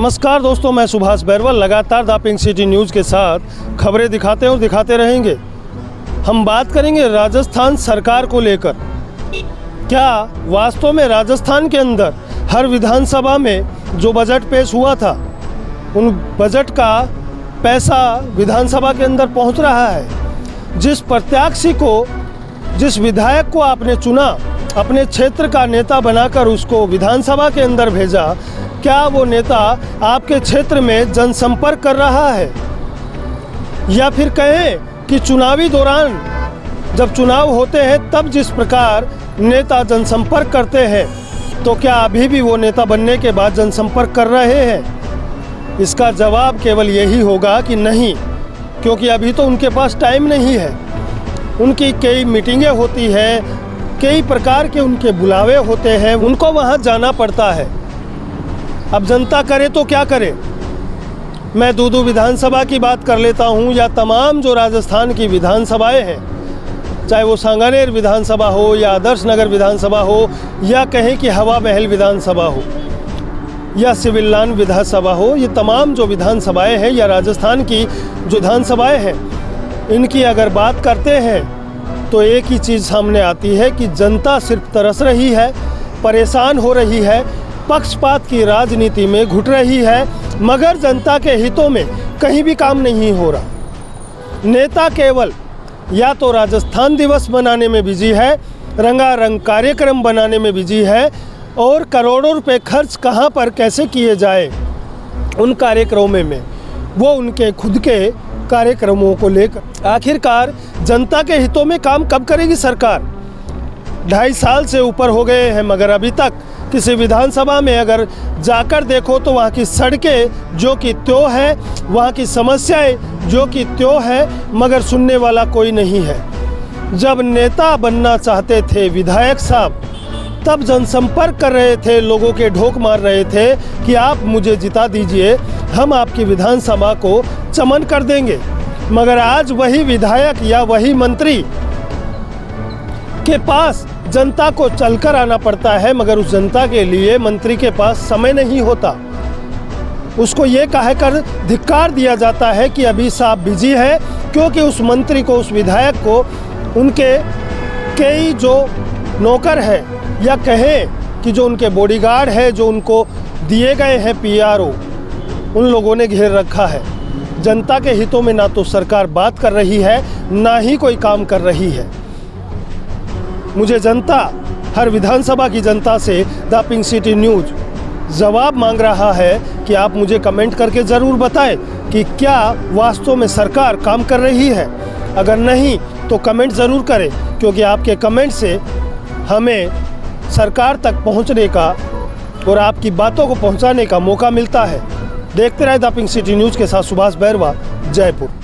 नमस्कार दोस्तों, मैं सुभाष बैरवा लगातार द पिंक सिटी न्यूज़ के साथ खबरें दिखाते और दिखाते रहेंगे। हम बात करेंगे राजस्थान सरकार को लेकर। क्या वास्तव में राजस्थान के अंदर हर विधानसभा में जो बजट पेश हुआ था, उन बजट का पैसा विधानसभा के अंदर पहुंच रहा है? जिस प्रत्याशी को, जिस विधायक को आपने चुना, अपने क्षेत्र का नेता बनाकर उसको विधानसभा के अंदर भेजा, क्या वो नेता आपके क्षेत्र में जनसंपर्क कर रहा है? या फिर कहें कि चुनावी दौरान जब चुनाव होते हैं तब जिस प्रकार नेता जनसंपर्क करते हैं, तो क्या अभी भी वो नेता बनने के बाद जनसंपर्क कर रहे हैं? इसका जवाब केवल यही होगा कि नहीं, क्योंकि अभी तो उनके पास टाइम नहीं है। उनकी कई मीटिंगें होती हैं, कई प्रकार के उनके बुलावे होते हैं, उनको वहाँ जाना पड़ता है। अब जनता करे तो क्या करे? मैं दूदू विधानसभा की बात कर लेता हूँ, या तमाम जो राजस्थान की विधानसभाएं हैं, चाहे वो सांगानेर विधानसभा हो या आदर्श नगर विधानसभा हो, या कहें कि हवा महल विधानसभा हो या सिविल लाइन विधानसभा हो, ये तमाम जो विधानसभाएं हैं या राजस्थान की जो विधानसभाएं हैं, इनकी अगर बात करते हैं तो एक ही चीज़ सामने आती है कि जनता सिर्फ तरस रही है, परेशान हो रही है, पक्षपात की राजनीति में घुट रही है, मगर जनता के हितों में कहीं भी काम नहीं हो रहा। नेता केवल या तो राजस्थान दिवस मनाने में बिजी है, रंगारंग कार्यक्रम बनाने में बिजी है, और करोड़ों रुपए खर्च कहाँ पर कैसे किए जाए उन कार्यक्रमों में वो उनके खुद के कार्यक्रमों को लेकर। आखिरकार जनता के हितों में काम कब करेगी सरकार? 2.5 साल से ऊपर हो गए हैं, मगर अभी तक किसी विधानसभा में अगर जाकर देखो तो वहाँ की सड़कें जो कि त्यों है, वहाँ की समस्याएं जो कि त्यों है, मगर सुनने वाला कोई नहीं है। जब नेता बनना चाहते थे विधायक साहब, तब जनसंपर्क कर रहे थे, लोगों के ढोक मार रहे थे कि आप मुझे जिता दीजिए, हम आपकी विधानसभा को चमन कर देंगे। मगर आज वही विधायक या वही मंत्री के पास जनता को चलकर आना पड़ता है, मगर उस जनता के लिए मंत्री के पास समय नहीं होता। उसको ये कहकर धिक्कार दिया जाता है कि अभी साहब बिजी है, क्योंकि उस मंत्री को, उस विधायक को उनके कई जो नौकर है, या कहें कि जो उनके बॉडीगार्ड है, जो उनको दिए गए हैं PRO, उन लोगों ने घेर रखा है। जनता के हितों में ना तो सरकार बात कर रही है, ना ही कोई काम कर रही है। मुझे जनता, हर विधानसभा की जनता से द पिंक सिटी न्यूज़ जवाब मांग रहा है कि आप मुझे कमेंट करके ज़रूर बताएं कि क्या वास्तव में सरकार काम कर रही है। अगर नहीं तो कमेंट ज़रूर करें, क्योंकि आपके कमेंट से हमें सरकार तक पहुंचने का और आपकी बातों को पहुंचाने का मौका मिलता है। देखते रहे द पिंक सिटी न्यूज़ के साथ सुभाष बैरवा, जयपुर।